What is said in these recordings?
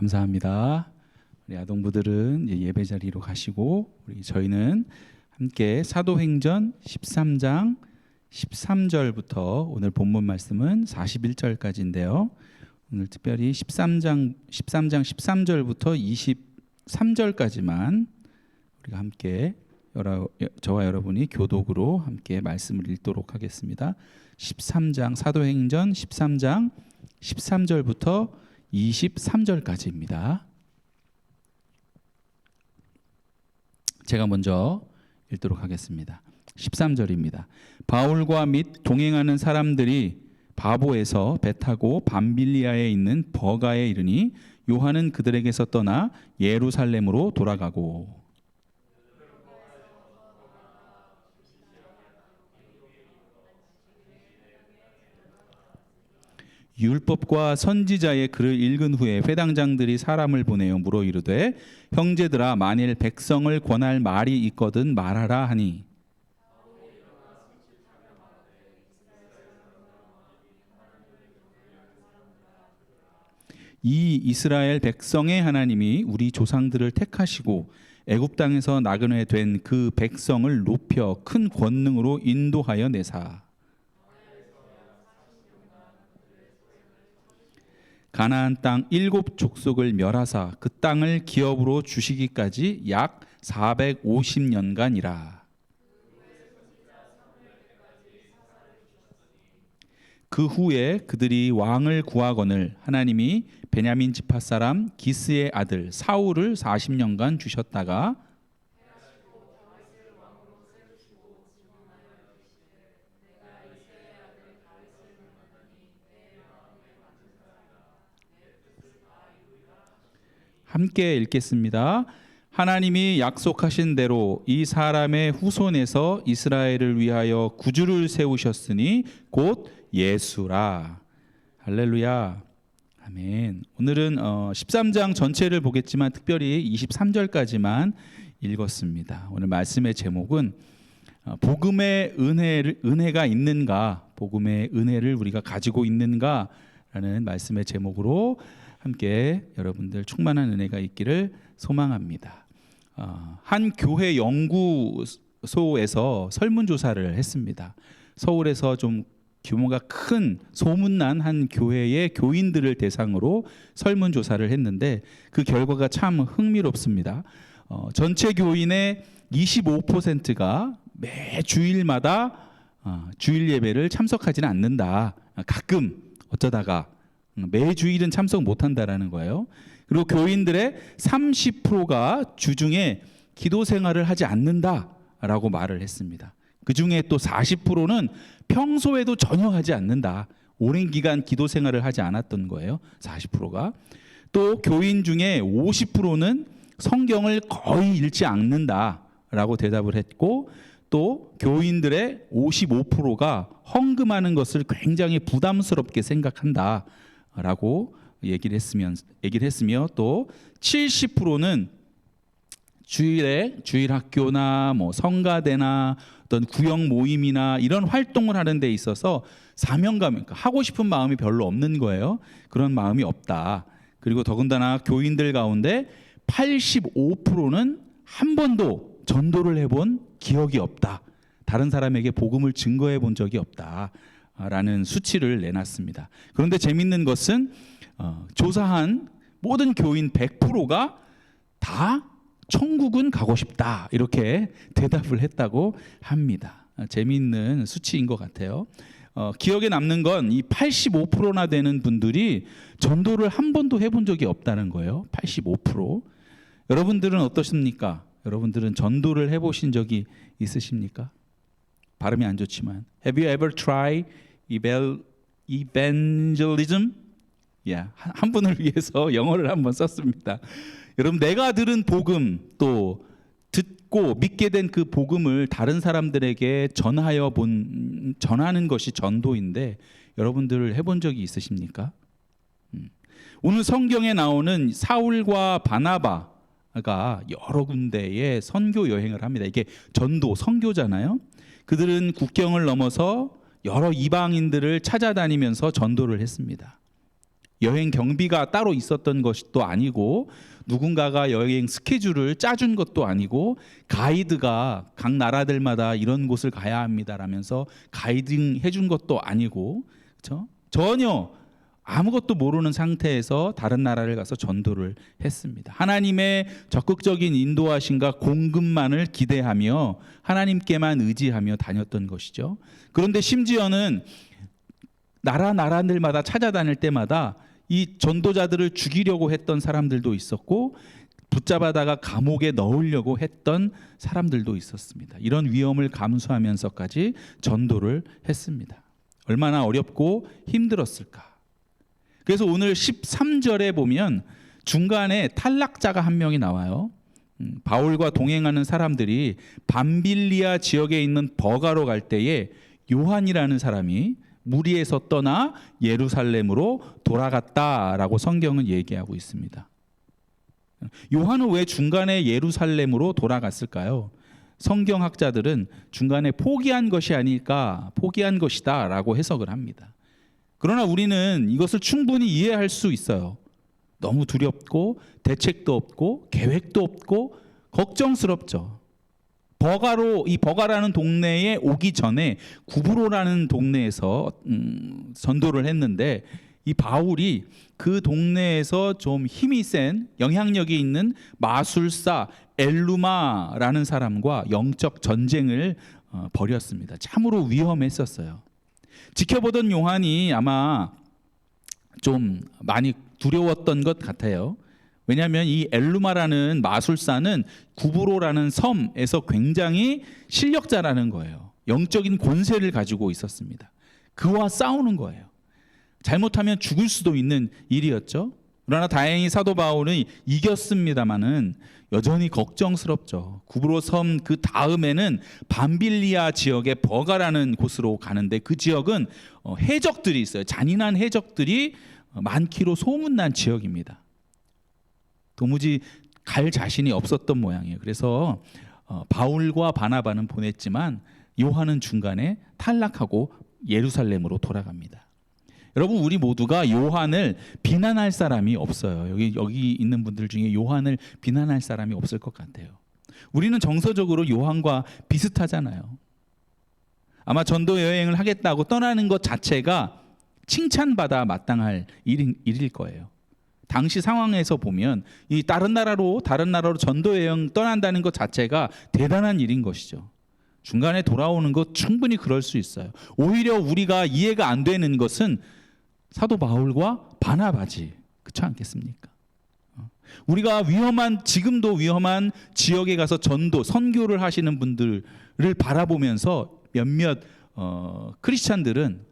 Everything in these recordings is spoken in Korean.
감사합니다. 우리 아동부들은 이제 예배 자리로 가시고 저희는 함께 사도행전 13장 13절부터 오늘 본문 말씀은 41절까지인데요. 오늘 특별히 13장 13절부터 23절까지만 우리가 함께 저와 여러분이 교독으로 함께 말씀을 읽도록 하겠습니다. 13장 사도행전 13장 13절부터 23절까지입니다. 제가 먼저 읽도록 하겠습니다. 13절입니다. 바울과 및 동행하는 사람들이 바보에서 배 타고 밤빌리아에 있는 버가에 이르니 요한은 그들에게서 떠나 예루살렘으로 돌아가고 율법과 선지자의 글을 읽은 후에 회당장들이 사람을 보내어 물어 이르되 형제들아 만일 백성을 권할 말이 있거든 말하라 하니 이 이스라엘 백성의 하나님이 우리 조상들을 택하시고 애굽 땅에서 나그네 된 그 백성을 높여 큰 권능으로 인도하여 내사 가나안 땅 7족속을 멸하사 그 땅을 기업으로 주시기까지 약 450년간이라. 그 후에 그들이 왕을 구하거늘 하나님이 베냐민 지파 사람 기스의 아들 사울을 40년간 주셨다가 함께 읽겠습니다. 하나님이 약속하신 대로 이 사람의 후손에서 이스라엘을 위하여 구주를 세우셨으니 곧 예수라. 할렐루야. 아멘. 오늘은 13장 전체를 보겠지만 특별히 23절까지만 읽었습니다. 오늘 말씀의 제목은 복음의 은혜가 있는가, 복음의 은혜를 우리가 가지고 있는가라는 말씀의 제목으로 함께 여러분들 충만한 은혜가 있기를 소망합니다. 한 교회 연구소에서 설문조사를 했습니다. 서울에서 좀 규모가 큰 소문난 한 교회의 교인들을 대상으로 설문조사를 했는데 그 결과가 참 흥미롭습니다. 전체 교인의 25%가 매 주일마다 주일 예배를 참석하지는 않는다. 가끔 어쩌다가 매주일은 참석 못한다라는 거예요. 그리고 교인들의 30%가 주중에 기도 생활을 하지 않는다라고 말을 했습니다. 그 중에 또 40%는 평소에도 전혀 하지 않는다. 오랜 기간 기도 생활을 하지 않았던 거예요. 40%가. 또 교인 중에 50%는 성경을 거의 읽지 않는다라고 대답을 했고 또 교인들의 55%가 헌금하는 것을 굉장히 부담스럽게 생각한다. 라고 얘기를 했으며 또 70%는 주일 학교나 뭐 성가대나 어떤 구역 모임이나 이런 활동을 하는 데 있어서 사명감, 그러니까 하고 싶은 마음이 별로 없는 거예요. 그런 마음이 없다. 그리고 더군다나 교인들 가운데 85%는 한 번도 전도를 해본 기억이 없다. 다른 사람에게 복음을 증거해 본 적이 없다. 라는 수치를 내놨습니다. 그런데 재밌는 것은 조사한 모든 교인 100%가 다 천국은 가고 싶다 이렇게 대답을 했다고 합니다. 재미있는 수치인 것 같아요. 기억에 남는 건 이 85%나 되는 분들이 전도를 한 번도 해본 적이 없다는 거예요. 85%. 여러분들은 어떠십니까? 여러분들은 전도를 해보신 적이 있으십니까? 발음이 안 좋지만 Have you ever tried evangelism? 한 분을 위해서 영어를 한번 썼습니다. 여러분 내가 들은 복음 또 듣고 믿게 된 그 복음을 다른 사람들에게 전하는 것이 전도인데 여러분들 해본 적이 있으십니까? 오늘 성경에 나오는 사울과 바나바가 여러 군데에 선교 여행을 합니다. 이게 전도, 선교잖아요. 그들은 국경을 넘어서 여러 이방인들을 찾아다니면서 전도를 했습니다. 여행 경비가 따로 있었던 것도 아니고 누군가가 여행 스케줄을 짜준 것도 아니고 가이드가 각 나라들마다 이런 곳을 가야 합니다라면서 가이딩 해준 것도 아니고 그렇죠? 전혀 아무것도 모르는 상태에서 다른 나라를 가서 전도를 했습니다. 하나님의 적극적인 인도하심과 공급만을 기대하며 하나님께만 의지하며 다녔던 것이죠. 그런데 심지어는 나라들마다 찾아다닐 때마다 이 전도자들을 죽이려고 했던 사람들도 있었고 붙잡아다가 감옥에 넣으려고 했던 사람들도 있었습니다. 이런 위험을 감수하면서까지 전도를 했습니다. 얼마나 어렵고 힘들었을까. 그래서 오늘 13절에 보면 중간에 탈락자가 한 명이 나와요. 바울과 동행하는 사람들이 밤빌리아 지역에 있는 버가로 갈 때에 요한이라는 사람이 무리에서 떠나 예루살렘으로 돌아갔다라고 성경은 얘기하고 있습니다. 요한은 왜 중간에 예루살렘으로 돌아갔을까요? 성경학자들은 중간에 포기한 것이 아닐까, 포기한 것이다라고 해석을 합니다. 그러나 우리는 이것을 충분히 이해할 수 있어요. 너무 두렵고 대책도 없고 계획도 없고 걱정스럽죠. 이 버가라는 동네에 오기 전에 구브로라는 동네에서 전도를 했는데 이 바울이 그 동네에서 좀 힘이 센 영향력이 있는 마술사 엘루마라는 사람과 영적 전쟁을 벌였습니다. 참으로 위험했었어요. 지켜보던 요한이 아마 좀 많이 두려웠던 것 같아요. 왜냐하면 이 엘루마라는 마술사는 구브로라는 섬에서 굉장히 실력자라는 거예요. 영적인 권세를 가지고 있었습니다. 그와 싸우는 거예요. 잘못하면 죽을 수도 있는 일이었죠. 그러나 다행히 사도 바울은 이겼습니다마는 여전히 걱정스럽죠. 구브로 섬 그 다음에는 밤빌리아 지역의 버가라는 곳으로 가는데 그 지역은 해적들이 있어요. 잔인한 해적들이 많기로 소문난 지역입니다. 도무지 갈 자신이 없었던 모양이에요. 그래서 바울과 바나바는 보냈지만 요한은 중간에 탈락하고 예루살렘으로 돌아갑니다. 여러분, 우리 모두가 요한을 비난할 사람이 없어요. 여기 있는 분들 중에 요한을 비난할 사람이 없을 것 같아요. 우리는 정서적으로 요한과 비슷하잖아요. 아마 전도 여행을 하겠다고 떠나는 것 자체가 칭찬받아 마땅할 일일 거예요. 당시 상황에서 보면 이 다른 나라로 전도 여행 떠난다는 것 자체가 대단한 일인 것이죠. 중간에 돌아오는 것 충분히 그럴 수 있어요. 오히려 우리가 이해가 안 되는 것은 사도 바울과 바나바지, 그렇지 않겠습니까? 우리가 지금도 위험한 지역에 가서 선교를 하시는 분들을 바라보면서 몇몇 크리스찬들은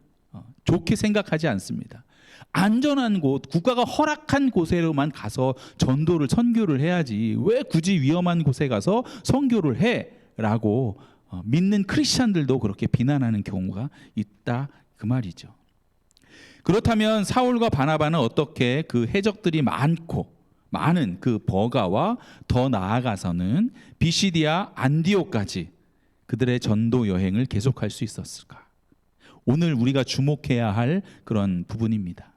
좋게 생각하지 않습니다. 안전한 곳, 국가가 허락한 곳에로만 가서 선교를 해야지 왜 굳이 위험한 곳에 가서 선교를 해? 라고 믿는 크리스찬들도 그렇게 비난하는 경우가 있다 그 말이죠. 그렇다면 사울과 바나바는 어떻게 그 해적들이 많은 그 버가와 더 나아가서는 비시디아 안디옥까지 그들의 전도 여행을 계속할 수 있었을까? 오늘 우리가 주목해야 할 그런 부분입니다.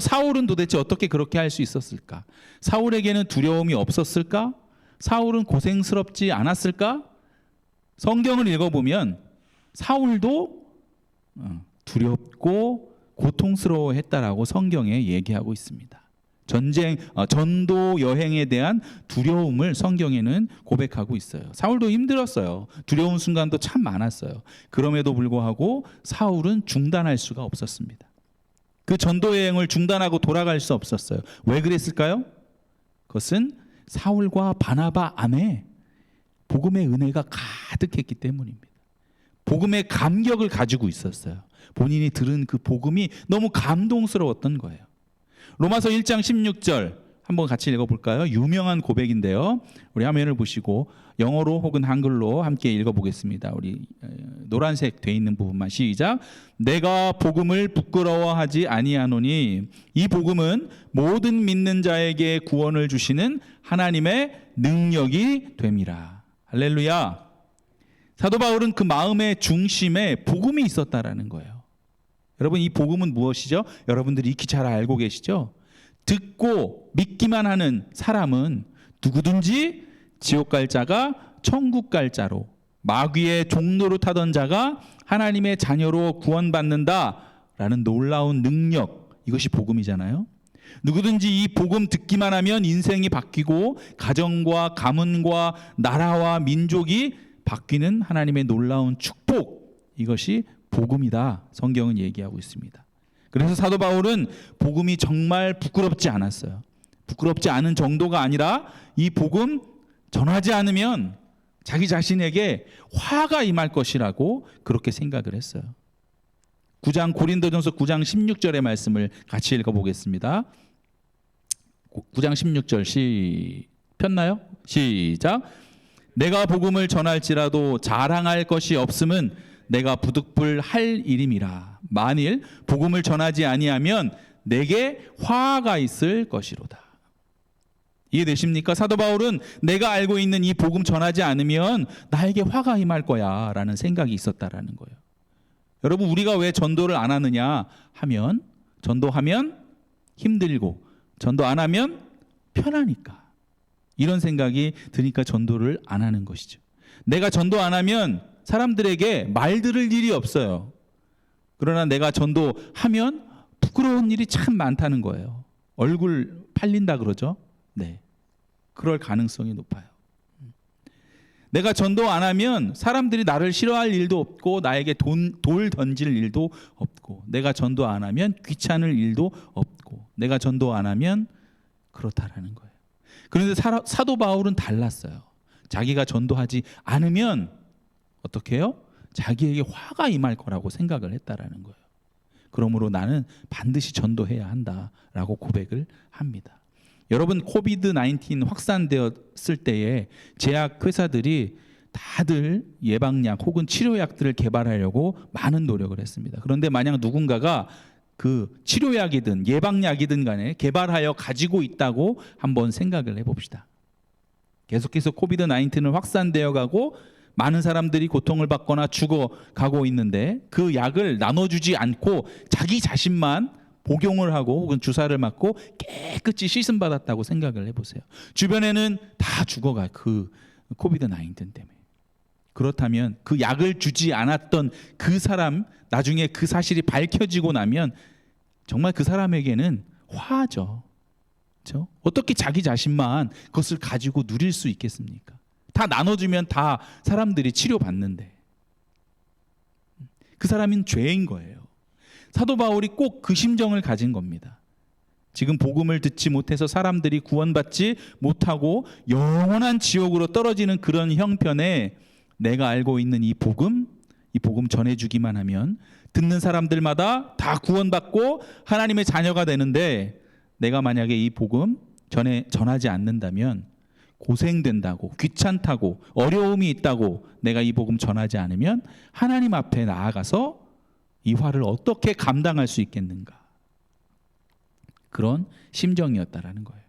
사울은 도대체 어떻게 그렇게 할 수 있었을까? 사울에게는 두려움이 없었을까? 사울은 고생스럽지 않았을까? 성경을 읽어보면 사울도 두렵고 고통스러워했다라고 성경에 얘기하고 있습니다. 전도 여행에 대한 두려움을 성경에는 고백하고 있어요. 사울도 힘들었어요. 두려운 순간도 참 많았어요. 그럼에도 불구하고 사울은 중단할 수가 없었습니다. 그 전도 여행을 중단하고 돌아갈 수 없었어요. 왜 그랬을까요? 그것은 사울과 바나바 안에 복음의 은혜가 가득했기 때문입니다. 복음의 감격을 가지고 있었어요. 본인이 들은 그 복음이 너무 감동스러웠던 거예요. 로마서 1장 16절 한번 같이 읽어볼까요? 유명한 고백인데요. 우리 화면을 보시고 영어로 혹은 한글로 함께 읽어보겠습니다. 우리 노란색 돼 있는 부분만 시작. 내가 복음을 부끄러워하지 아니하노니 이 복음은 모든 믿는 자에게 구원을 주시는 하나님의 능력이 됨이라. 할렐루야. 사도 바울은 그 마음의 중심에 복음이 있었다라는 거예요. 여러분 이 복음은 무엇이죠? 여러분들이 익히 잘 알고 계시죠? 듣고 믿기만 하는 사람은 누구든지 지옥 갈 자가 천국 갈 자로, 마귀의 종로로 타던 자가 하나님의 자녀로 구원받는다라는 놀라운 능력, 이것이 복음이잖아요. 누구든지 이 복음 듣기만 하면 인생이 바뀌고 가정과 가문과 나라와 민족이 바뀌는 하나님의 놀라운 축복, 이것이 복음이다. 성경은 얘기하고 있습니다. 그래서 사도 바울은 복음이 정말 부끄럽지 않았어요. 부끄럽지 않은 정도가 아니라 이 복음 전하지 않으면 자기 자신에게 화가 임할 것이라고 그렇게 생각을 했어요. 9장 고린도전서 9장 16절의 말씀을 같이 읽어보겠습니다. 9장 16절 폈나요? 시작. 내가 복음을 전할지라도 자랑할 것이 없음은 내가 부득불할 일임이라. 만일 복음을 전하지 아니하면 내게 화가 있을 것이로다. 이해되십니까? 사도 바울은 내가 알고 있는 이 복음 전하지 않으면 나에게 화가 임할 거야 라는 생각이 있었다라는 거예요. 여러분 우리가 왜 전도를 안 하느냐 하면, 전도하면 힘들고 전도 안 하면 편하니까, 이런 생각이 드니까 전도를 안 하는 것이죠. 내가 전도 안 하면 사람들에게 말 들을 일이 없어요. 그러나 내가 전도하면 부끄러운 일이 참 많다는 거예요. 얼굴 팔린다 그러죠. 네, 그럴 가능성이 높아요. 내가 전도 안 하면 사람들이 나를 싫어할 일도 없고 나에게 돌 던질 일도 없고, 내가 전도 안 하면 귀찮을 일도 없고, 내가 전도 안 하면 그렇다라는 거예요. 그런데 사도 바울은 달랐어요. 자기가 전도하지 않으면 어떻게 해요? 자기에게 화가 임할 거라고 생각을 했다라는 거예요. 그러므로 나는 반드시 전도해야 한다라고 고백을 합니다. 여러분 코비드-19 확산되었을 때에 제약회사들이 다들 예방약 혹은 치료약들을 개발하려고 많은 노력을 했습니다. 그런데 만약 누군가가 그 치료약이든 예방약이든 간에 개발하여 가지고 있다고 한번 생각을 해봅시다. 계속해서 코비드-19은 확산되어 가고 많은 사람들이 고통을 받거나 죽어가고 있는데 그 약을 나눠주지 않고 자기 자신만 복용을 하고 혹은 주사를 맞고 깨끗이 씻음받았다고 생각을 해보세요. 주변에는 다 죽어가요. 그 코비드-19 때문에. 그렇다면 그 약을 주지 않았던 그 사람, 나중에 그 사실이 밝혀지고 나면 정말 그 사람에게는 화죠. 그렇죠? 어떻게 자기 자신만 그것을 가지고 누릴 수 있겠습니까? 다 나눠주면 다 사람들이 치료받는데 그 사람은 죄인 거예요. 사도 바울이 꼭 그 심정을 가진 겁니다. 지금 복음을 듣지 못해서 사람들이 구원받지 못하고 영원한 지옥으로 떨어지는 그런 형편에 내가 알고 있는 이 복음 전해주기만 하면 듣는 사람들마다 다 구원받고 하나님의 자녀가 되는데, 내가 만약에 이 복음 전하지 않는다면 고생된다고, 귀찮다고, 어려움이 있다고 내가 이 복음 전하지 않으면 하나님 앞에 나아가서 이 화를 어떻게 감당할 수 있겠는가, 그런 심정이었다라는 거예요.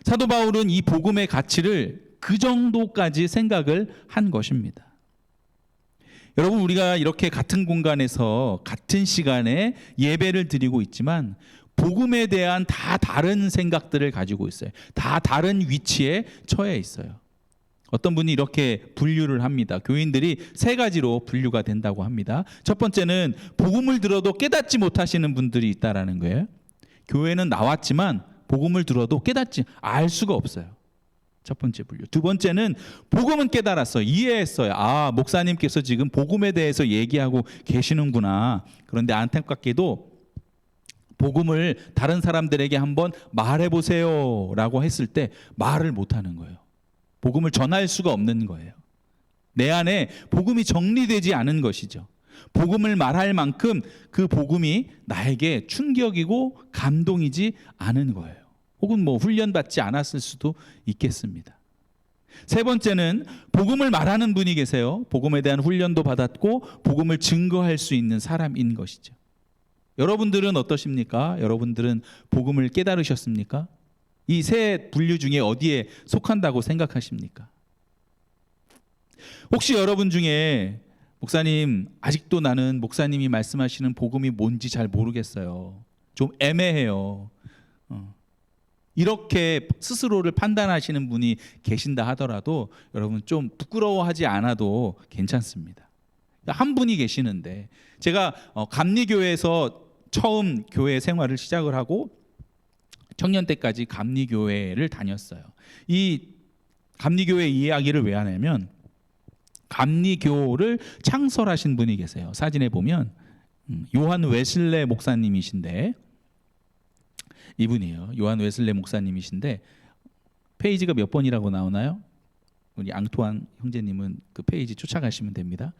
사도 바울은 이 복음의 가치를 그 정도까지 생각을 한 것입니다. 여러분 우리가 이렇게 같은 공간에서 같은 시간에 예배를 드리고 있지만 복음에 대한 다 다른 생각들을 가지고 있어요. 다 다른 위치에 처해 있어요. 어떤 분이 이렇게 분류를 합니다. 교인들이 세 가지로 분류가 된다고 합니다. 첫 번째는 복음을 들어도 깨닫지 못하시는 분들이 있다라는 거예요. 교회는 나왔지만 복음을 들어도 깨닫지 알 수가 없어요. 첫 번째 분류. 두 번째는 복음은 깨달았어요. 이해했어요. 아, 목사님께서 지금 복음에 대해서 얘기하고 계시는구나. 그런데 안타깝게도 복음을 다른 사람들에게 한번 말해보세요 라고 했을 때 말을 못하는 거예요. 복음을 전할 수가 없는 거예요. 내 안에 복음이 정리되지 않은 것이죠. 복음을 말할 만큼 그 복음이 나에게 충격이고 감동이지 않은 거예요. 혹은 훈련받지 않았을 수도 있겠습니다. 세 번째는 복음을 말하는 분이 계세요. 복음에 대한 훈련도 받았고 복음을 증거할 수 있는 사람인 것이죠. 여러분들은 어떠십니까? 여러분들은 복음을 깨달으셨습니까? 이 세 분류 중에 어디에 속한다고 생각하십니까? 혹시 여러분 중에 목사님, 아직도 나는 목사님이 말씀하시는 복음이 뭔지 잘 모르겠어요. 좀 애매해요. 이렇게 스스로를 판단하시는 분이 계신다 하더라도 여러분 좀 부끄러워하지 않아도 괜찮습니다. 한 분이 계시는데, 제가 감리교회에서 처음 교회 생활을 시작을 하고 청년 때까지 감리교회를 다녔어요. 이 감리교회 이야기를 왜 하냐면, 감리교를 창설하신 분이 계세요. 사진에 보면 요한 웨슬레 목사님이신데, 이분이에요. 요한 웨슬레 목사님이신데, 페이지가 몇 번이라고 나오나요? 우리 앙투안 형제님은 그 페이지 쫓아가시면 됩니다.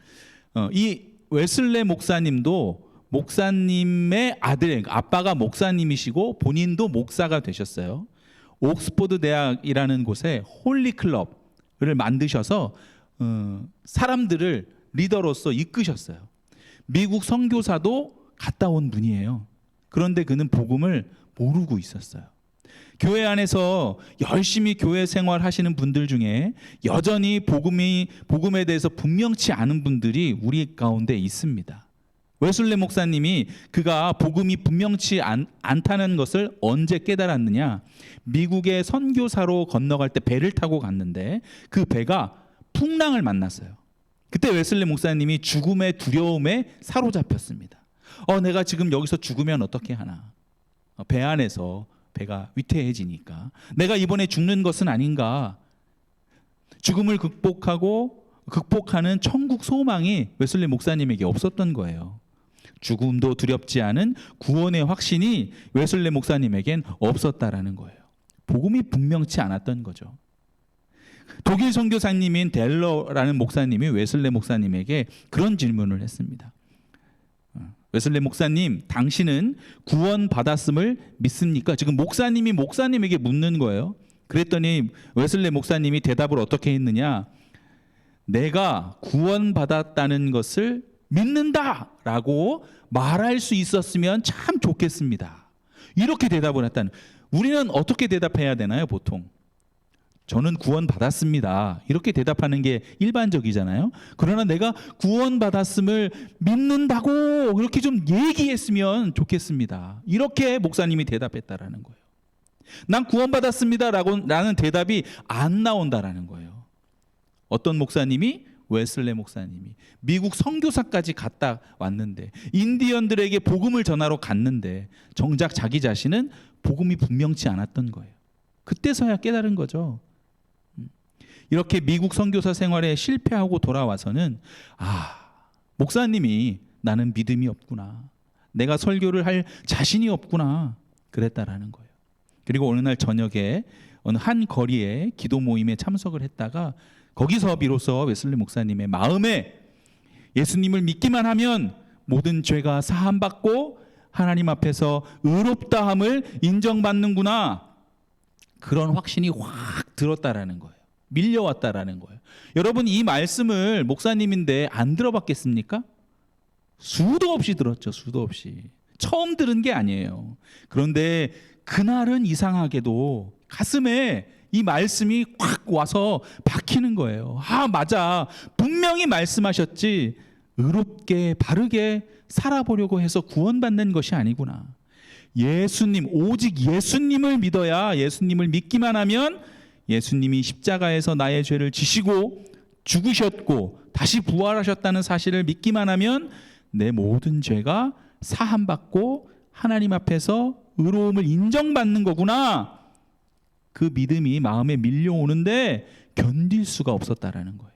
이 웨슬레 목사님도 목사님의 아들, 아빠가 목사님이시고 본인도 목사가 되셨어요. 옥스포드 대학이라는 곳에 홀리 클럽을 만드셔서 사람들을 리더로서 이끄셨어요. 미국 선교사도 갔다 온 분이에요. 그런데 그는 복음을 모르고 있었어요. 교회 안에서 열심히 교회 생활하시는 분들 중에 여전히 복음에 대해서 분명치 않은 분들이 우리 가운데 있습니다. 웨슬레 목사님이 그가 복음이 분명치 않다는 것을 언제 깨달았느냐? 미국의 선교사로 건너갈 때 배를 타고 갔는데 그 배가 풍랑을 만났어요. 그때 웨슬레 목사님이 죽음의 두려움에 사로잡혔습니다. 내가 지금 여기서 죽으면 어떻게 하나? 배 안에서 배가 위태해지니까 내가 이번에 죽는 것은 아닌가? 죽음을 극복하는 천국 소망이 웨슬레 목사님에게 없었던 거예요. 죽음도 두렵지 않은 구원의 확신이 웨슬레 목사님에겐 없었다라는 거예요. 복음이 분명치 않았던 거죠. 독일 선교사님인 델러라는 목사님이 웨슬레 목사님에게 그런 질문을 했습니다. 웨슬레 목사님, 당신은 구원받았음을 믿습니까? 지금 목사님이 목사님에게 묻는 거예요. 그랬더니 웨슬레 목사님이 대답을 어떻게 했느냐? 내가 구원받았다는 것을 믿는다라고 말할 수 있었으면 참 좋겠습니다. 이렇게 대답을 했다는. 우리는 어떻게 대답해야 되나요, 보통? 저는 구원받았습니다. 이렇게 대답하는 게 일반적이잖아요. 그러나 내가 구원받았음을 믿는다고 그렇게 좀 얘기했으면 좋겠습니다. 이렇게 목사님이 대답했다라는 거예요. 난 구원받았습니다라는 대답이 안 나온다라는 거예요. 어떤 목사님이? 웨슬레 목사님이 미국 선교사까지 갔다 왔는데, 인디언들에게 복음을 전하러 갔는데 정작 자기 자신은 복음이 분명치 않았던 거예요. 그때서야 깨달은 거죠. 이렇게 미국 선교사 생활에 실패하고 돌아와서는 목사님이 나는 믿음이 없구나, 내가 설교를 할 자신이 없구나 그랬다라는 거예요. 그리고 어느 날 저녁에 어느 한 거리에 기도 모임에 참석을 했다가 거기서 비로소 웨슬리 목사님의 마음에 예수님을 믿기만 하면 모든 죄가 사함받고 하나님 앞에서 의롭다함을 인정받는구나, 그런 확신이 확 들었다라는 거예요. 밀려왔다라는 거예요. 여러분, 이 말씀을 목사님인데 안 들어봤겠습니까? 수도 없이 들었죠. 수도 없이. 처음 들은 게 아니에요. 그런데 그날은 이상하게도 가슴에 이 말씀이 확 와서 박히는 거예요. 맞아, 분명히 말씀하셨지, 의롭게 바르게 살아보려고 해서 구원받는 것이 아니구나. 예수님, 오직 예수님을 믿어야, 예수님을 믿기만 하면 예수님이 십자가에서 나의 죄를 지시고 죽으셨고 다시 부활하셨다는 사실을 믿기만 하면 내 모든 죄가 사함받고 하나님 앞에서 의로움을 인정받는 거구나. 그 믿음이 마음에 밀려오는데 견딜 수가 없었다라는 거예요.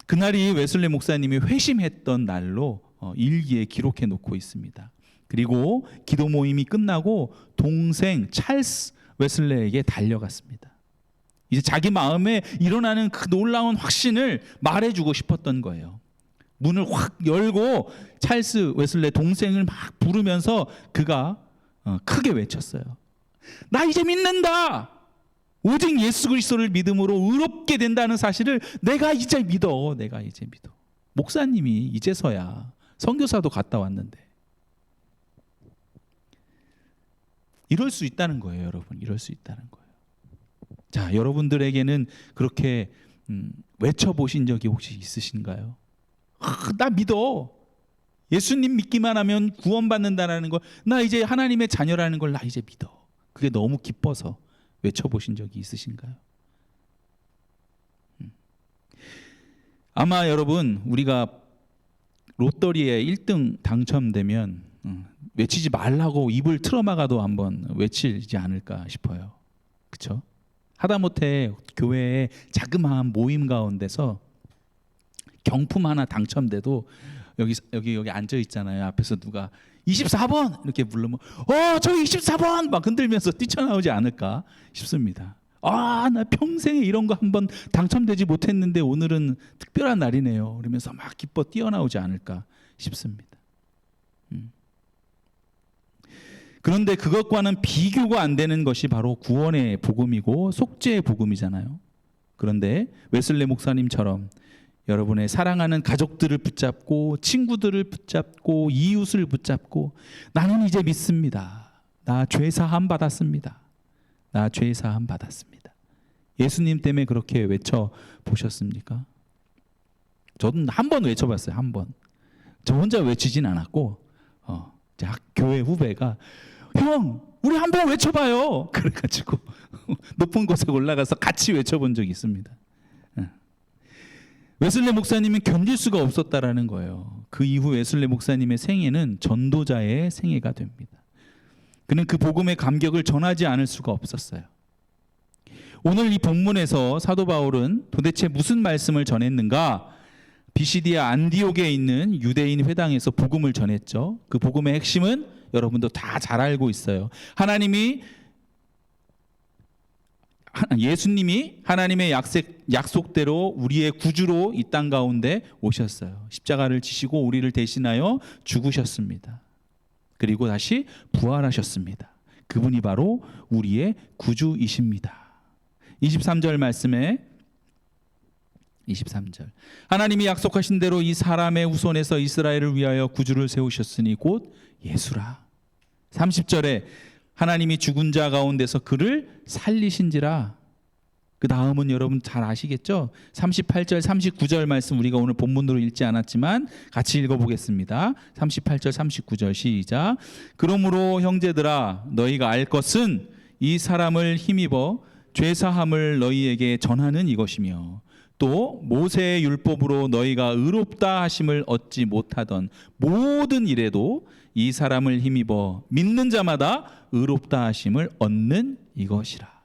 그날이 웨슬레 목사님이 회심했던 날로 일기에 기록해 놓고 있습니다. 그리고 기도 모임이 끝나고 동생 찰스 웨슬레에게 달려갔습니다. 이제 자기 마음에 일어나는 그 놀라운 확신을 말해주고 싶었던 거예요. 문을 확 열고 찰스 웨슬레 동생을 막 부르면서 그가 크게 외쳤어요. 나 이제 믿는다. 오직 예수 그리스도를 믿음으로 의롭게 된다는 사실을 내가 이제 믿어. 내가 이제 믿어. 목사님이 이제서야 선교사도 갔다 왔는데. 이럴 수 있다는 거예요, 여러분. 이럴 수 있다는 거예요. 자, 여러분들에게는 그렇게 외쳐보신 적이 혹시 있으신가요? 나 믿어. 예수님 믿기만 하면 구원받는다라는 거, 나 이제 하나님의 자녀라는 걸 나 이제 믿어. 그게 너무 기뻐서 외쳐보신 적이 있으신가요? 아마 여러분, 우리가 로또리에 1등 당첨되면 외치지 말라고 입을 틀어막아도 한번 외치지 않을까 싶어요. 그렇죠? 하다못해 교회의 자그마한 모임 가운데서 경품 하나 당첨돼도 여기 앉아 있잖아요. 앞에서 누가 24번 이렇게 부르면 저 24번 막 흔들면서 뛰쳐나오지 않을까 싶습니다. 나 평생에 이런 거 한번 당첨되지 못했는데 오늘은 특별한 날이네요. 그러면서 막 기뻐 뛰어나오지 않을까 싶습니다. 그런데 그것과는 비교가 안 되는 것이 바로 구원의 복음이고 속죄의 복음이잖아요. 그런데 웨슬레 목사님처럼 여러분의 사랑하는 가족들을 붙잡고 친구들을 붙잡고 이웃을 붙잡고 나는 이제 믿습니다. 나 죄 사함 받았습니다. 나 죄 사함 받았습니다. 예수님 때문에 그렇게 외쳐 보셨습니까? 저는 한 번 외쳐봤어요. 한 번. 저 혼자 외치진 않았고 교회 후배가 형 우리 한번 외쳐봐요. 그래가지고 높은 곳에 올라가서 같이 외쳐본 적이 있습니다. 웨슬레 목사님은 견딜 수가 없었다라는 거예요. 그 이후 웨슬레 목사님의 생애는 전도자의 생애가 됩니다. 그는 그 복음의 감격을 전하지 않을 수가 없었어요. 오늘 이 본문에서 사도 바울은 도대체 무슨 말씀을 전했는가? 비시디아 안디옥에 있는 유대인 회당에서 복음을 전했죠. 그 복음의 핵심은 여러분도 다 잘 알고 있어요. 예수님이 하나님의 약속대로 우리의 구주로 이 땅 가운데 오셨어요. 십자가를 지시고 우리를 대신하여 죽으셨습니다. 그리고 다시 부활하셨습니다. 그분이 바로 우리의 구주이십니다. 23절 말씀에 23절 하나님이 약속하신 대로 이 사람의 후손에서 이스라엘을 위하여 구주를 세우셨으니 곧 예수라. 30절에 하나님이 죽은 자 가운데서 그를 살리신지라. 그 다음은 여러분 잘 아시겠죠? 38절 39절 말씀 우리가 오늘 본문으로 읽지 않았지만 같이 읽어보겠습니다. 38절 39절 시작. 그러므로 형제들아 너희가 알 것은 이 사람을 힘입어 죄사함을 너희에게 전하는 이것이며 또 모세의 율법으로 너희가 의롭다 하심을 얻지 못하던 모든 일에도 이 사람을 힘입어 믿는 자마다 의롭다 하심을 얻는 이것이라.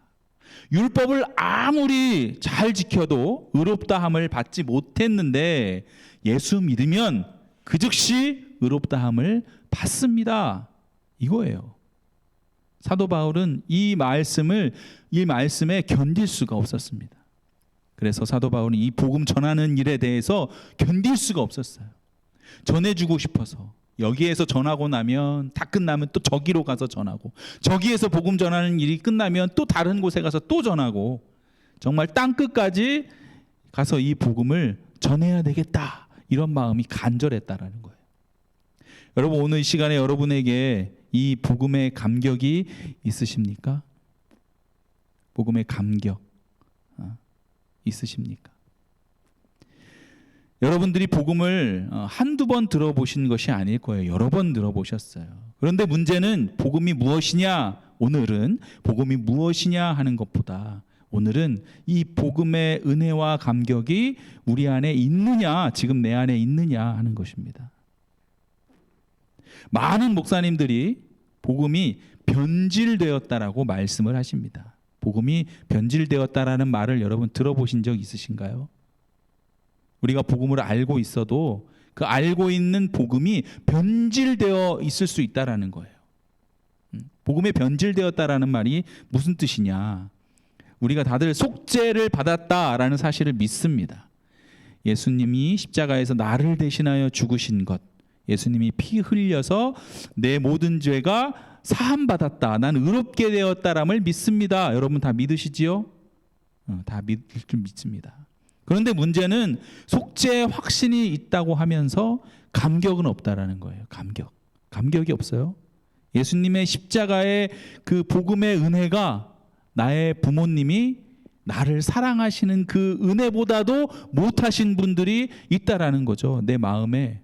율법을 아무리 잘 지켜도 의롭다 함을 받지 못했는데 예수 믿으면 그 즉시 의롭다 함을 받습니다. 이거예요. 사도 바울은 이 말씀에 견딜 수가 없었습니다. 그래서 사도 바울은 이 복음 전하는 일에 대해서 견딜 수가 없었어요. 전해주고 싶어서 여기에서 전하고 나면 다 끝나면 또 저기로 가서 전하고 저기에서 복음 전하는 일이 끝나면 또 다른 곳에 가서 또 전하고 정말 땅끝까지 가서 이 복음을 전해야 되겠다 이런 마음이 간절했다라는 거예요. 여러분 오늘 이 시간에 여러분에게 이 복음의 감격이 있으십니까? 복음의 감격 있으십니까? 여러분들이 복음을 한두 번 들어보신 것이 아닐 거예요. 여러 번 들어보셨어요. 그런데 문제는 복음이 무엇이냐? 오늘은 복음이 무엇이냐 하는 것보다 오늘은 이 복음의 은혜와 감격이 우리 안에 있느냐, 지금 내 안에 있느냐 하는 것입니다. 많은 목사님들이 복음이 변질되었다라고 말씀을 하십니다. 복음이 변질되었다라는 말을 여러분 들어보신 적 있으신가요? 우리가 복음을 알고 있어도 그 알고 있는 복음이 변질되어 있을 수 있다라는 거예요. 복음에 변질되었다라는 말이 무슨 뜻이냐? 우리가 다들 속죄를 받았다라는 사실을 믿습니다. 예수님이 십자가에서 나를 대신하여 죽으신 것, 예수님이 피 흘려서 내 모든 죄가 사함 받았다, 난 의롭게 되었다람을 믿습니다. 여러분 다 믿으시지요? 다 믿을 줄 믿습니다. 그런데 문제는 속죄의 확신이 있다고 하면서 감격은 없다라는 거예요. 감격이 없어요. 예수님의 십자가의 그 복음의 은혜가 나의 부모님이 나를 사랑하시는 그 은혜보다도 못하신 분들이 있다라는 거죠. 내 마음에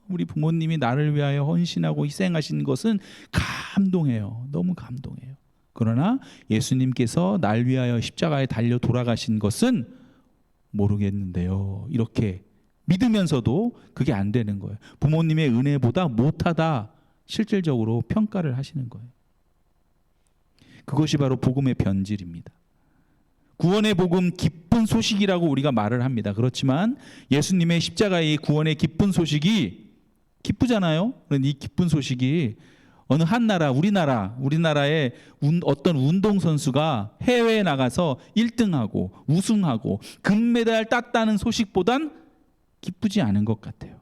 우리 부모님이 나를 위하여 헌신하고 희생하신 것은 감동해요. 너무 감동해요. 그러나 예수님께서 날 위하여 십자가에 달려 돌아가신 것은 모르겠는데요. 이렇게 믿으면서도 그게 안 되는 거예요. 부모님의 은혜보다 못하다 실질적으로 평가를 하시는 거예요. 그것이 바로 복음의 변질입니다. 구원의 복음 기쁜 소식이라고 우리가 말을 합니다. 그렇지만 예수님의 십자가의 구원의 기쁜 소식이 기쁘잖아요. 이 기쁜 소식이 어느 한 나라, 우리나라의 어떤 운동선수가 해외에 나가서 1등하고 우승하고 금메달 땄다는 소식보단 기쁘지 않은 것 같아요.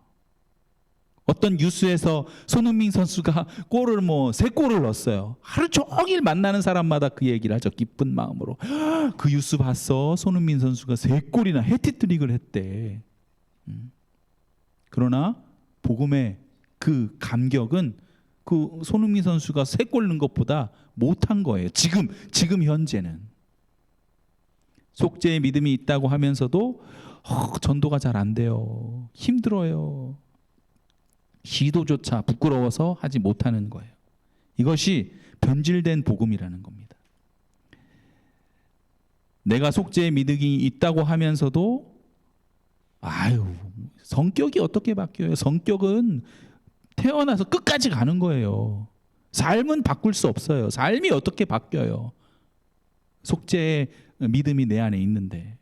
어떤 뉴스에서 손흥민 선수가 골을 3골을 넣었어요. 하루 종일 만나는 사람마다 그 얘기를 하죠. 기쁜 마음으로. 그 뉴스 봤어? 손흥민 선수가 3골이나 해트트릭을 했대. 그러나 복음의 그 감격은 그 손흥민 선수가 3골 넣은 것보다 못한 거예요. 지금 현재는. 속죄의 믿음이 있다고 하면서도 전도가 잘 안 돼요. 힘들어요. 시도조차 부끄러워서 하지 못하는 거예요. 이것이 변질된 복음이라는 겁니다. 내가 속죄의 믿음이 있다고 하면서도 성격이 어떻게 바뀌어요? 성격은 태어나서 끝까지 가는 거예요. 삶은 바꿀 수 없어요. 삶이 어떻게 바뀌어요? 속죄의 믿음이 내 안에 있는데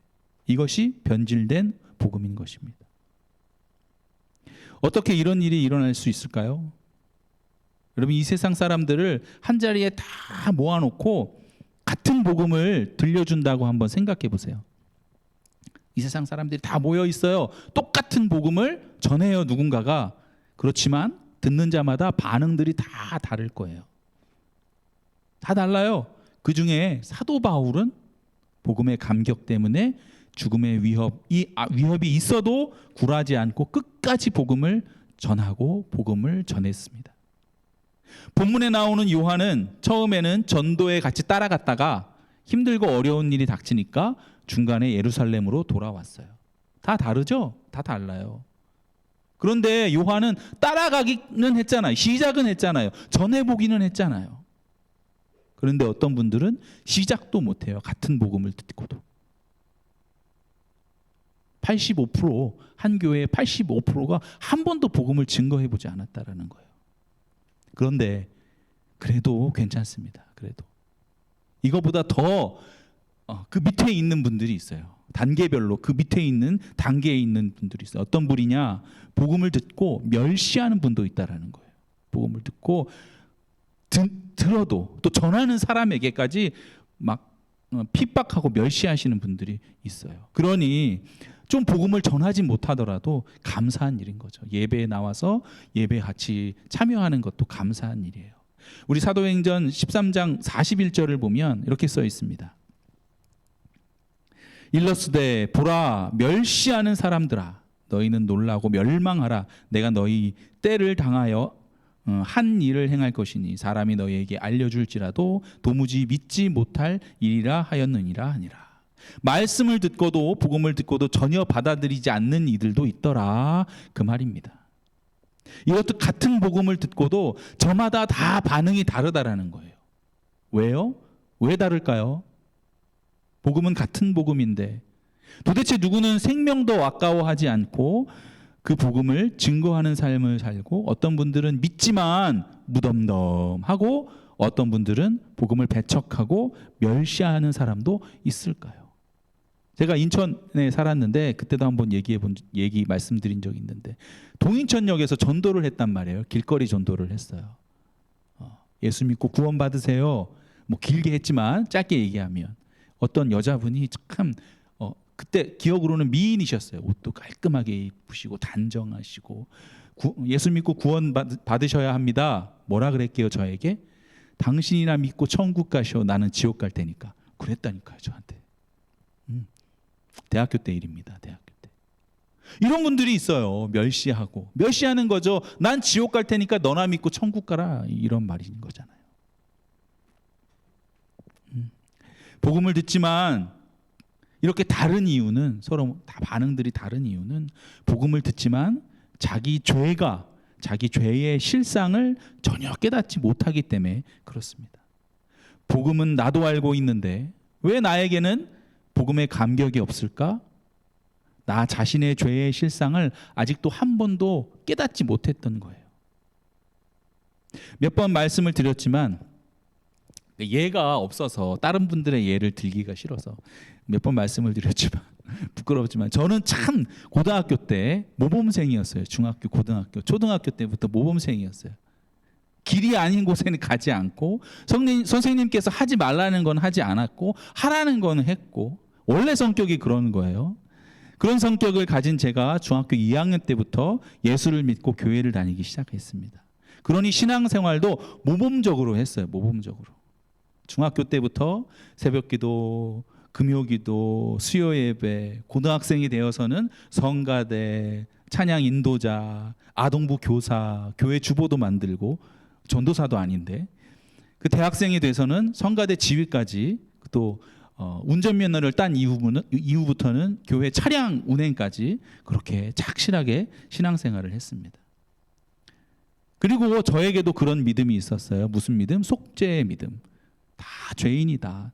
이것이 변질된 복음인 것입니다. 어떻게 이런 일이 일어날 수 있을까요? 여러분, 이 세상 사람들을 한자리에 다 모아놓고 같은 복음을 들려준다고 한번 생각해 보세요. 이 세상 사람들이 다 모여 있어요. 똑같은 복음을 전해요, 누군가가. 그렇지만 듣는 자마다 반응들이 다 다를 거예요. 다 달라요. 그 중에 사도 바울은 복음의 감격 때문에 죽음의 위협이 있어도 굴하지 않고 끝까지 복음을 전하고 복음을 전했습니다. 본문에 나오는 요한은 처음에는 전도에 같이 따라갔다가 힘들고 어려운 일이 닥치니까 중간에 예루살렘으로 돌아왔어요. 다 다르죠? 다 달라요. 그런데 요한은 따라가기는 했잖아요. 시작은 했잖아요. 전해보기는 했잖아요. 그런데 어떤 분들은 시작도 못해요. 같은 복음을 듣고도. 85%한 교회의 85%가 한 번도 복음을 증거해보지 않았다라는 거예요. 그런데 그래도 괜찮습니다. 그래도 이거보다 더 그 밑에 있는 분들이 있어요. 단계별로 그 밑에 있는 단계에 있는 분들이 있어요. 어떤 분이냐? 복음을 듣고 멸시하는 분도 있다라는 거예요. 복음을 듣고 들어도 또 전하는 사람에게까지 막 핍박하고 멸시하시는 분들이 있어요. 그러니 좀 복음을 전하지 못하더라도 감사한 일인 거죠. 예배에 나와서 예배 같이 참여하는 것도 감사한 일이에요. 우리 사도행전 13장 41절을 보면 이렇게 써 있습니다. 일러스되 보라 멸시하는 사람들아 너희는 놀라고 멸망하라. 내가 너희 때를 당하여 한 일을 행할 것이니 사람이 너희에게 알려줄지라도 도무지 믿지 못할 일이라 하였느니라 하니라. 말씀을 듣고도 복음을 듣고도 전혀 받아들이지 않는 이들도 있더라. 그 말입니다. 이것도 같은 복음을 듣고도 저마다 다 반응이 다르다라는 거예요. 왜요? 왜 다를까요? 복음은 같은 복음인데 도대체 누구는 생명도 아까워하지 않고 그 복음을 증거하는 삶을 살고 어떤 분들은 믿지만 무덤덤하고 어떤 분들은 복음을 배척하고 멸시하는 사람도 있을까요? 제가 인천에 살았는데 그때도 한번 얘기 말씀드린 적이 있는데 동인천역에서 전도를 했단 말이에요. 길거리 전도를 했어요. 예수 믿고 구원 받으세요. 길게 했지만 짧게 얘기하면 어떤 여자분이 참 그때 기억으로는 미인이셨어요. 옷도 깔끔하게 입으시고 단정하시고 예수 믿고 구원 받으셔야 합니다. 뭐라 그랬게요 저에게? 당신이나 믿고 천국 가시오. 나는 지옥 갈 테니까. 그랬다니까요 저한테. 대학교 때 일입니다. 대학교 때. 이런 분들이 있어요. 멸시하는 거죠. 난 지옥 갈 테니까 너나 믿고 천국 가라. 이런 말인 거잖아요. 복음을 듣지만 이렇게 다른 이유는, 서로 다 반응들이 다른 이유는 복음을 듣지만 자기 죄의 실상을 전혀 깨닫지 못하기 때문에 그렇습니다. 복음은 나도 알고 있는데 왜 나에게는 복음의 감격이 없을까? 나 자신의 죄의 실상을 아직도 한 번도 깨닫지 못했던 거예요. 몇 번 말씀을 드렸지만 예가 없어서 다른 분들의 예를 들기가 싫어서 몇 번 말씀을 드렸지만 부끄럽지만 저는 참 고등학교 때 모범생이었어요. 중학교, 고등학교, 초등학교 때부터 모범생이었어요. 길이 아닌 곳에는 가지 않고 선생님께서 하지 말라는 건 하지 않았고 하라는 건 했고 원래 성격이 그런 거예요. 그런 성격을 가진 제가 중학교 2학년 때부터 예수를 믿고 교회를 다니기 시작했습니다. 그러니 신앙생활도 모범적으로 했어요. 모범적으로. 중학교 때부터 새벽기도, 금요기도, 수요예배, 고등학생이 되어서는 성가대, 찬양 인도자, 아동부 교사, 교회 주보도 만들고 전도사도 아닌데 그 대학생이 돼서는 성가대 지휘까지 또 운전면허를 딴 이후부터는 교회 차량 운행까지 그렇게 착실하게 신앙생활을 했습니다. 그리고 저에게도 그런 믿음이 있었어요. 무슨 믿음? 속죄의 믿음. 다 죄인이다.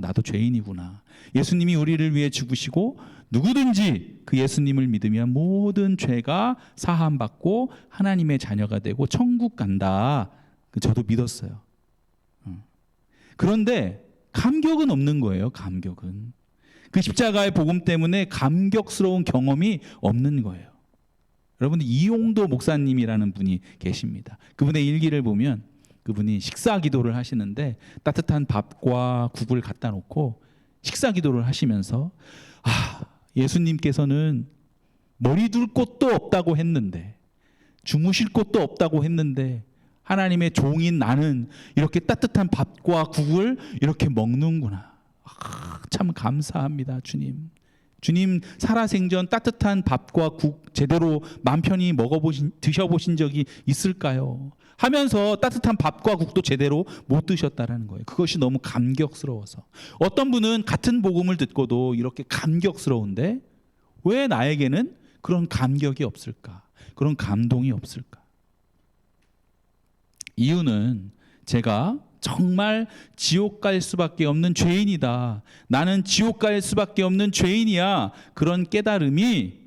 나도 죄인이구나. 예수님이 우리를 위해 죽으시고 누구든지 그 예수님을 믿으면 모든 죄가 사함받고 하나님의 자녀가 되고 천국 간다. 저도 믿었어요. 그런데 감격은 없는 거예요. 감격은. 그 십자가의 복음 때문에 감격스러운 경험이 없는 거예요. 여러분 이용도 목사님이라는 분이 계십니다. 그분의 일기를 보면 그분이 식사 기도를 하시는데 따뜻한 밥과 국을 갖다 놓고 식사 기도를 하시면서 예수님께서는 머리 둘 곳도 없다고 했는데 주무실 곳도 없다고 했는데 하나님의 종인 나는 이렇게 따뜻한 밥과 국을 이렇게 먹는구나. 참 감사합니다, 주님. 주님 살아생전 따뜻한 밥과 국 제대로 맘 편히 드셔보신 적이 있을까요? 하면서 따뜻한 밥과 국도 제대로 못 드셨다라는 거예요. 그것이 너무 감격스러워서. 어떤 분은 같은 복음을 듣고도 이렇게 감격스러운데 왜 나에게는 그런 감격이 없을까? 그런 감동이 없을까? 이유는 제가 정말 지옥 갈 수밖에 없는 죄인이다. 나는 지옥 갈 수밖에 없는 죄인이야. 그런 깨달음이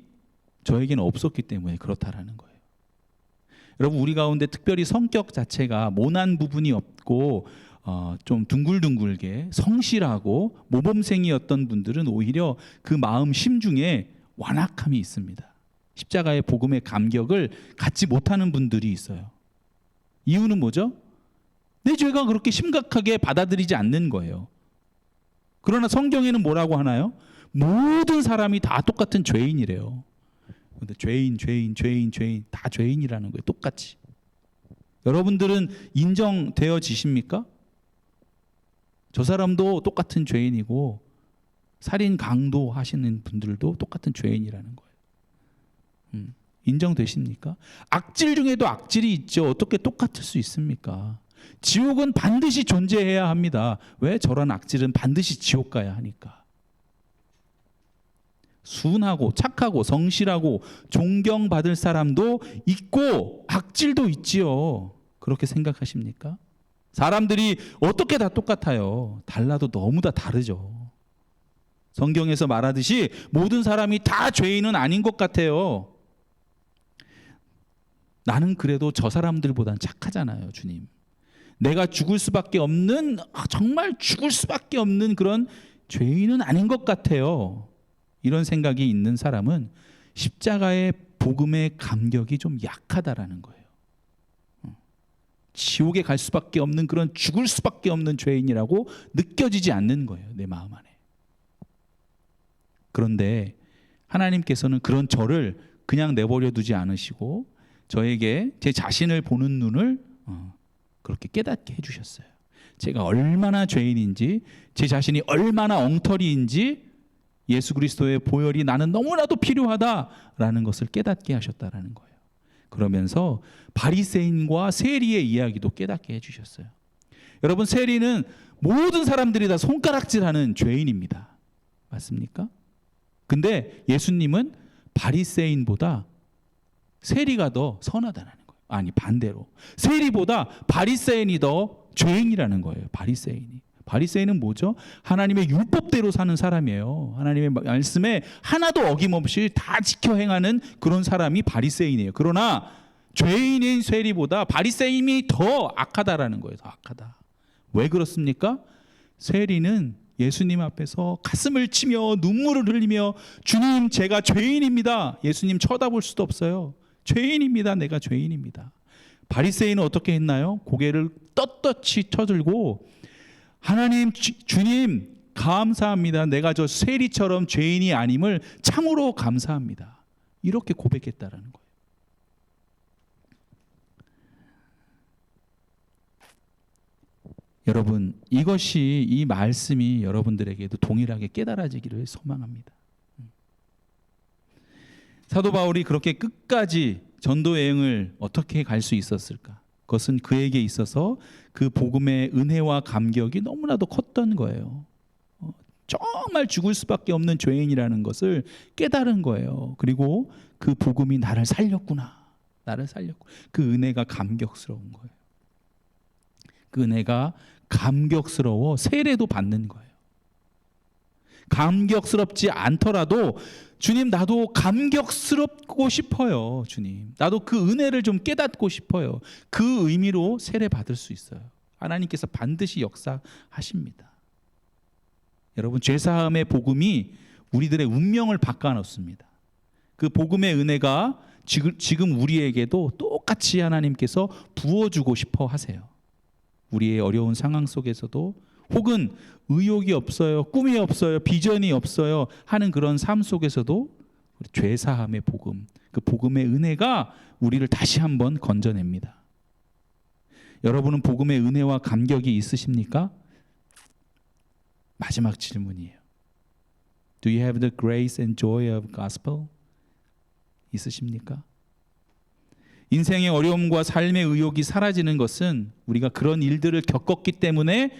저에게는 없었기 때문에 그렇다라는 거예요. 여러분 우리 가운데 특별히 성격 자체가 모난 부분이 없고 좀 둥글둥글게 성실하고 모범생이었던 분들은 오히려 그 마음 심중에 완악함이 있습니다. 십자가의 복음의 감격을 갖지 못하는 분들이 있어요. 이유는 뭐죠? 내 죄가 그렇게 심각하게 받아들이지 않는 거예요. 그러나 성경에는 뭐라고 하나요? 모든 사람이 다 똑같은 죄인이래요. 근데 죄인 다 죄인이라는 거예요. 똑같이. 여러분들은 인정되어지십니까? 저 사람도 똑같은 죄인이고 살인 강도 하시는 분들도 똑같은 죄인이라는 거예요. 인정되십니까? 악질 중에도 악질이 있죠. 어떻게 똑같을 수 있습니까? 지옥은 반드시 존재해야 합니다. 왜? 저런 악질은 반드시 지옥 가야 하니까. 순하고 착하고 성실하고 존경받을 사람도 있고 악질도 있지요. 그렇게 생각하십니까? 사람들이 어떻게 다 똑같아요? 달라도 너무 다 다르죠. 성경에서 말하듯이 모든 사람이 다 죄인은 아닌 것 같아요. 나는 그래도 저 사람들보단 착하잖아요, 주님. 내가 죽을 수밖에 없는, 정말 죽을 수밖에 없는 그런 죄인은 아닌 것 같아요. 이런 생각이 있는 사람은 십자가의 복음의 감격이 좀 약하다라는 거예요. 지옥에 갈 수밖에 없는 그런 죽을 수밖에 없는 죄인이라고 느껴지지 않는 거예요, 내 마음 안에. 그런데 하나님께서는 그런 저를 그냥 내버려 두지 않으시고 저에게 제 자신을 보는 눈을 그렇게 깨닫게 해주셨어요. 제가 얼마나 죄인인지, 제 자신이 얼마나 엉터리인지 예수 그리스도의 보혈이 나는 너무나도 필요하다라는 것을 깨닫게 하셨다라는 거예요. 그러면서 바리새인과 세리의 이야기도 깨닫게 해주셨어요. 여러분 세리는 모든 사람들이 다 손가락질하는 죄인입니다. 맞습니까? 근데 예수님은 바리새인보다 세리가 더 선하다는 거예요. 아니, 반대로 세리보다 바리새인이 더 죄인이라는 거예요. 바리새인은 뭐죠? 하나님의 율법대로 사는 사람이에요. 하나님의 말씀에 하나도 어김없이 다 지켜 행하는 그런 사람이 바리새인이에요. 그러나 죄인인 세리보다 바리새인이 더 악하다라는 거예요. 더 악하다. 왜 그렇습니까? 세리는 예수님 앞에서 가슴을 치며 눈물을 흘리며 주님, 제가 죄인입니다. 예수님 쳐다볼 수도 없어요. 죄인입니다. 내가 죄인입니다. 바리새인은 어떻게 했나요? 고개를 떳떳이 쳐들고 하나님, 주님 감사합니다. 내가 저 세리처럼 죄인이 아님을 참으로 감사합니다. 이렇게 고백했다라는 거예요. 여러분, 이것이, 이 말씀이 여러분들에게도 동일하게 깨달아지기를 소망합니다. 사도 바울이 그렇게 끝까지 전도 여행을 어떻게 갈 수 있었을까? 그것은 그에게 있어서 그 복음의 은혜와 감격이 너무나도 컸던 거예요. 정말 죽을 수밖에 없는 죄인이라는 것을 깨달은 거예요. 그리고 그 복음이 나를 살렸구나. 그 은혜가 감격스러운 거예요. 그 은혜가 감격스러워 세례도 받는 거예요. 감격스럽지 않더라도 주님, 나도 감격스럽고 싶어요. 주님, 나도 그 은혜를 좀 깨닫고 싶어요. 그 의미로 세례 받을 수 있어요. 하나님께서 반드시 역사하십니다. 여러분, 죄사함의 복음이 우리들의 운명을 바꿔놓습니다. 그 복음의 은혜가 지금 우리에게도 똑같이 하나님께서 부어주고 싶어 하세요. 우리의 어려운 상황 속에서도, 혹은 의욕이 없어요, 꿈이 없어요, 비전이 없어요 하는 그런 삶 속에서도 죄사함의 복음, 그 복음의 은혜가 우리를 다시 한번 건져냅니다. 여러분은 복음의 은혜와 감격이 있으십니까? 마지막 질문이에요. Do you have the grace and joy of gospel? 있으십니까? 인생의 어려움과 삶의 의욕이 사라지는 것은 우리가 그런 일들을 겪었기 때문에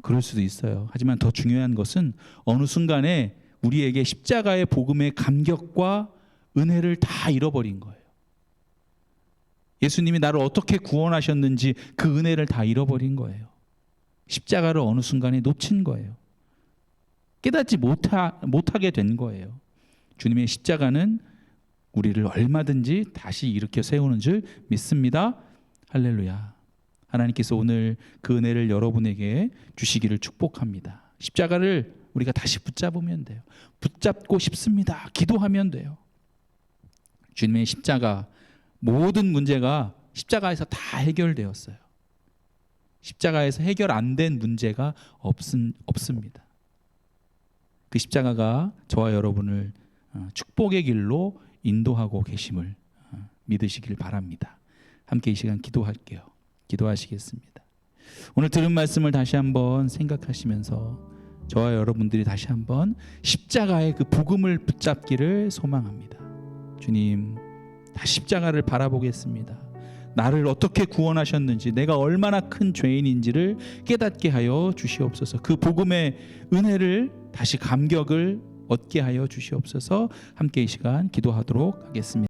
그럴 수도 있어요. 하지만 더 중요한 것은 어느 순간에 우리에게 십자가의 복음의 감격과 은혜를 다 잃어버린 거예요. 예수님이 나를 어떻게 구원하셨는지 그 은혜를 다 잃어버린 거예요. 십자가를 어느 순간에 놓친 거예요. 깨닫지 못하게 된 거예요. 주님의 십자가는 우리를 얼마든지 다시 일으켜 세우는 줄 믿습니다. 할렐루야. 하나님께서 오늘 그 은혜를 여러분에게 주시기를 축복합니다. 십자가를 우리가 다시 붙잡으면 돼요. 붙잡고 싶습니다. 기도하면 돼요. 주님의 십자가, 모든 문제가 십자가에서 다 해결되었어요. 십자가에서 해결 안 된 문제가 없습니다. 그 십자가가 저와 여러분을 축복의 길로 인도하고 계심을 믿으시길 바랍니다. 함께 이 시간 기도할게요. 기도하시겠습니다. 오늘 들은 말씀을 다시 한번 생각하시면서 저와 여러분들이 다시 한번 십자가의 그 복음을 붙잡기를 소망합니다. 주님, 다시 십자가를 바라보겠습니다. 나를 어떻게 구원하셨는지, 내가 얼마나 큰 죄인인지를 깨닫게 하여 주시옵소서. 그 복음의 은혜를 다시 감격을 얻게 하여 주시옵소서. 함께 이 시간 기도하도록 하겠습니다.